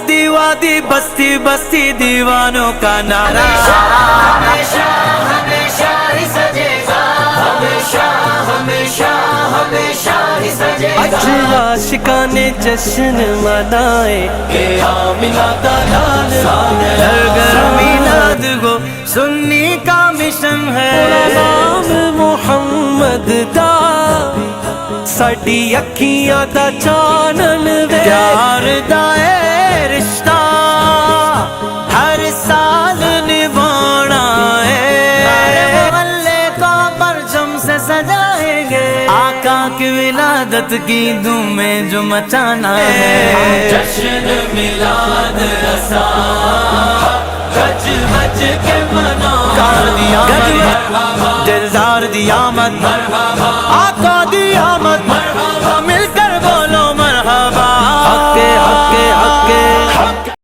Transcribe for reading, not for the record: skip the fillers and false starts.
وادی وادی بستی بستی دیوانوں کا نعرہ ہمیشہ ہمیشہ ہی سجے گا، ہمیشہ ہمیشہ ہمیشہ ہی سجے گا۔ آج عاشقان جشن منائے کہ آمنہ کا لال ہر گھر میلاد ہو، سنی کا مشن ہے نام محمد دا، ساڈی اکھیاں دا چانن وے پیار دا اے رشتہ ہر سال نبھانا ہے، محلے کو پرچم سے سجائیں گے، آقا کی ولادت کی دھومیں جو مچانا ہے، جشن میلاد رسا گج بج کے مناؤ، دلدار دی آمد